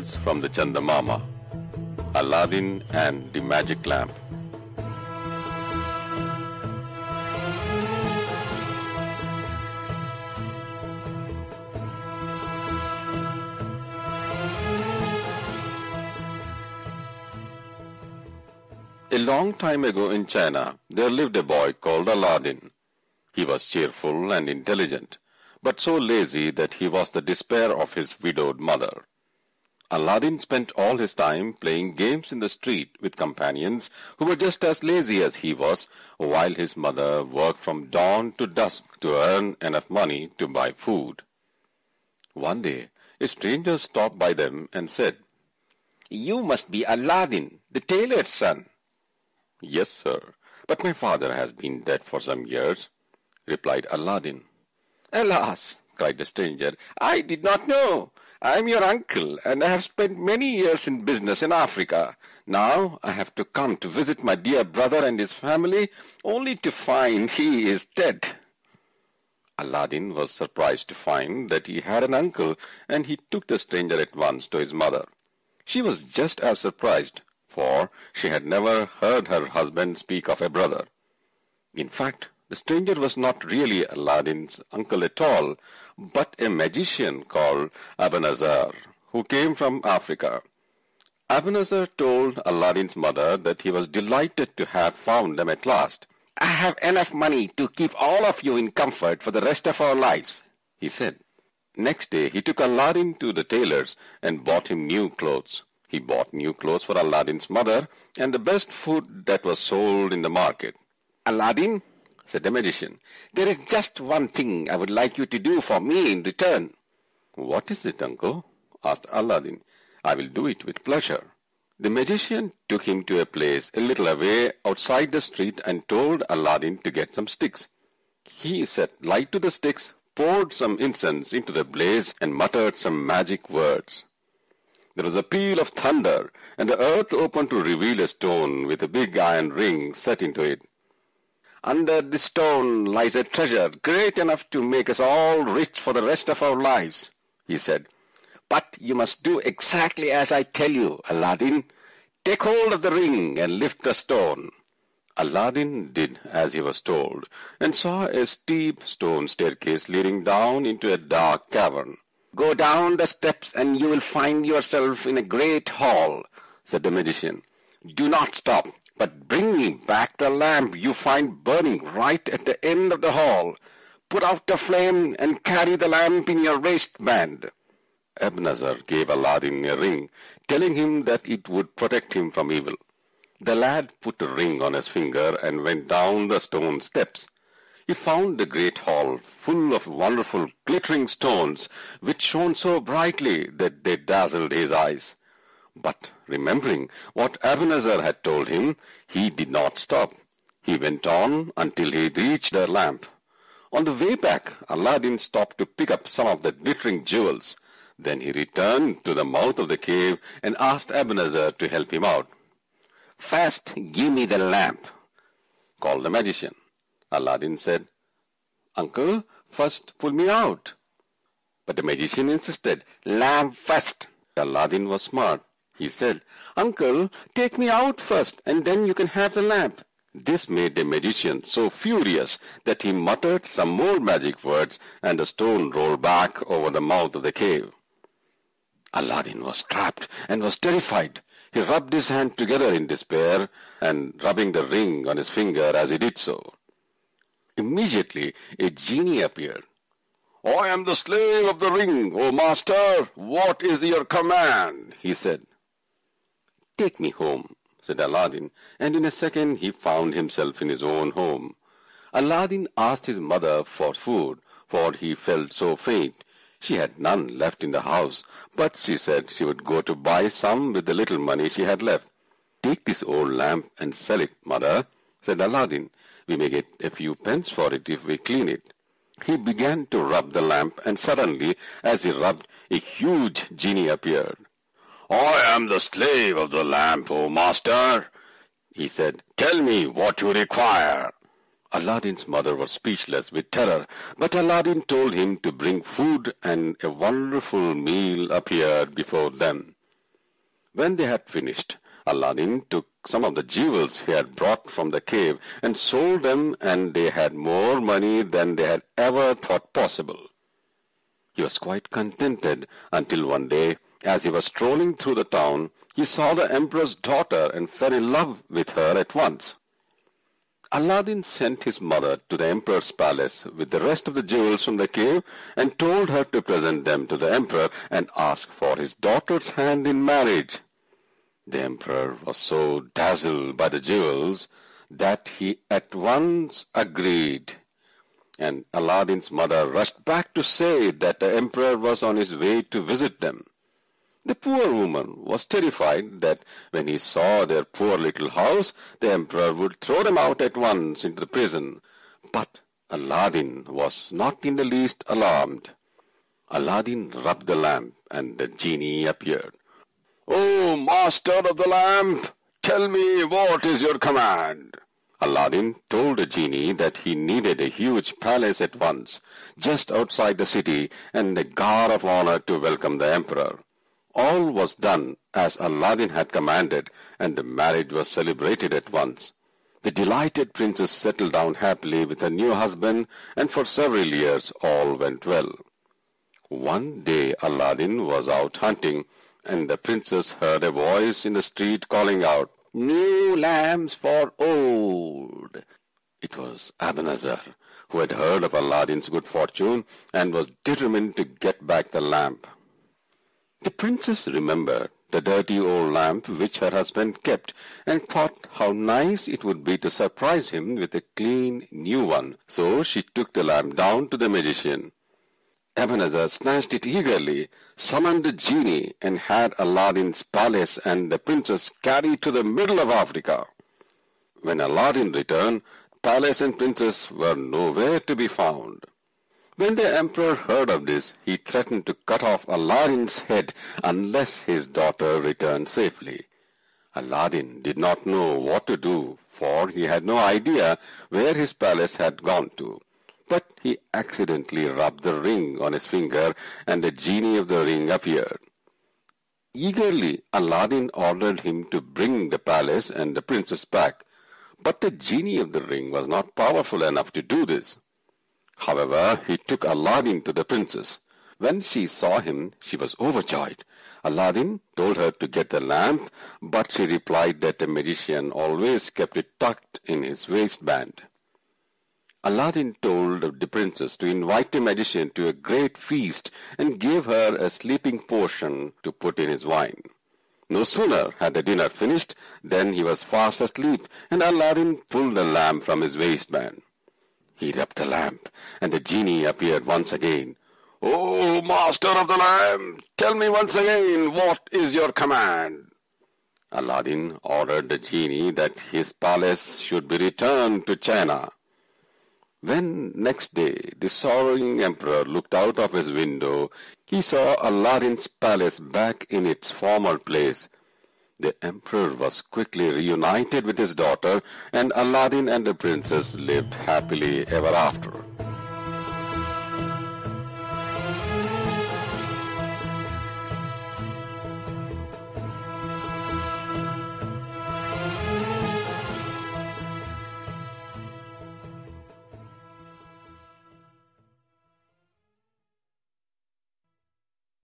Tales from the Chandamama, Alladin and the Magic Lamp. A long time ago in China, there lived a boy called Alladin. He was cheerful and intelligent, but so lazy that he was the despair of his widowed mother. Alladin spent all his time playing games in the street with companions who were just as lazy as he was, while his mother worked from dawn to dusk to earn enough money to buy food. One day, a stranger stopped by them and said, "You must be Alladin, the tailor's son." "Yes, sir, but my father has been dead for some years," replied Alladin. "Alas," cried the stranger, "I did not know. I am your uncle, and I have spent many years in business in Africa. Now I have to come to visit my dear brother and his family, only to find he is dead." Alladin was surprised to find that he had an uncle, and he took the stranger at once to his mother. She was just as surprised, for she had never heard her husband speak of a brother. In fact, the stranger was not really Alladin's uncle at all, but a magician called Ebenezer, who came from Africa. Ebenezer told Alladin's mother that he was delighted to have found them at last. "I have enough money to keep all of you in comfort for the rest of our lives," he said. Next day he took Alladin to the tailor's and bought him new clothes. He bought new clothes for Alladin's mother and the best food that was sold in the market. "Alladin," said the magician, "there is just one thing I would like you to do for me in return." "What is it, uncle?" asked Alladin. "I will do it with pleasure." The magician took him to a place a little away outside the street and told Alladin to get some sticks. He set light to the sticks, poured some incense into the blaze, and muttered some magic words. There was a peal of thunder, and the earth opened to reveal a stone with a big iron ring set into it. "Under this stone lies a treasure great enough to make us all rich for the rest of our lives," he said. "But you must do exactly as I tell you, Alladin. Take hold of the ring and lift the stone." Alladin did as he was told, and saw a steep stone staircase leading down into a dark cavern. "Go down the steps and you will find yourself in a great hall," said the magician. "Do not stop, but bring me back the lamp you find burning right at the end of the hall. Put out the flame and carry the lamp in your waistband." Ebenezer gave Alladin a ring, telling him that it would protect him from evil. The lad put the ring on his finger and went down the stone steps. He found the great hall full of wonderful glittering stones, which shone so brightly that they dazzled his eyes. But remembering what Ebenezer had told him, he did not stop. He went on until he reached the lamp. On the way back, Alladin stopped to pick up some of the glittering jewels. Then he returned to the mouth of the cave and asked Ebenezer to help him out. "First, give me the lamp," called the magician. Alladin said, "Uncle, first pull me out." But the magician insisted, "Lamp first." Alladin was smart. He said, "Uncle, take me out first, and then you can have the lamp." This made the magician so furious that he muttered some more magic words, and the stone rolled back over the mouth of the cave. Alladin was trapped and was terrified. He rubbed his hands together in despair, and rubbing the ring on his finger as he did so. Immediately a genie appeared. "I am the slave of the ring, O master. What is your command?" he said. "Take me home," said Alladin, and in a second he found himself in his own home. Alladin asked his mother for food, for he felt so faint. She had none left in the house, but she said she would go to buy some with the little money she had left. "Take this old lamp and sell it, mother," said Alladin. "We may get a few pence for it if we clean it." He began to rub the lamp, and suddenly, as he rubbed, a huge genie appeared. "I am the slave of the lamp, O master," he said. "Tell me what you require." Alladin's mother was speechless with terror, but Alladin told him to bring food, and a wonderful meal appeared before them. When they had finished, Alladin took some of the jewels he had brought from the cave and sold them, and they had more money than they had ever thought possible. He was quite contented until one day, as he was strolling through the town, he saw the emperor's daughter and fell in love with her at once. Alladin sent his mother to the emperor's palace with the rest of the jewels from the cave and told her to present them to the emperor and ask for his daughter's hand in marriage. The emperor was so dazzled by the jewels that he at once agreed, and Alladin's mother rushed back to say that the emperor was on his way to visit them. The poor woman was terrified that when he saw their poor little house, the emperor would throw them out at once into the prison. But Alladin was not in the least alarmed. Alladin rubbed the lamp, and the genie appeared. "O master of the lamp, tell me, what is your command?" Alladin told the genie that he needed a huge palace at once, just outside the city, and a guard of honor to welcome the emperor. All was done as Alladin had commanded, and the marriage was celebrated at once. The delighted princess settled down happily with her new husband, and for several years all went well. One day Alladin was out hunting, and the princess heard a voice in the street calling out, "New lamps for old." It was Ebenezer, who had heard of Alladin's good fortune and was determined to get back the lamp. The princess remembered the dirty old lamp which her husband kept, and thought how nice it would be to surprise him with a clean new one. So she took the lamp down to the magician. Ebenezer snatched it eagerly, summoned the genie, and had Alladin's palace and the princess carried to the middle of Africa. When Alladin returned, palace and princess were nowhere to be found. When the emperor heard of this, he threatened to cut off Alladin's head unless his daughter returned safely. Alladin did not know what to do, for he had no idea where his palace had gone to. But he accidentally rubbed the ring on his finger, and the genie of the ring appeared. Eagerly, Alladin ordered him to bring the palace and the princess back, but the genie of the ring was not powerful enough to do this. However, he took Alladin to the princess. When she saw him, she was overjoyed. Alladin told her to get the lamp, but she replied that the magician always kept it tucked in his waistband. Alladin told the princess to invite the magician to a great feast and gave her a sleeping potion to put in his wine. No sooner had the dinner finished than he was fast asleep, and Alladin pulled the lamp from his waistband. He rubbed the lamp, and the genie appeared once again. "O master of the lamp, tell me once again, what is your command?" Alladin ordered the genie that his palace should be returned to China. When next day the sorrowing emperor looked out of his window, he saw Alladin's palace back in its former place. The emperor was quickly reunited with his daughter, and Alladin and the princess lived happily ever after.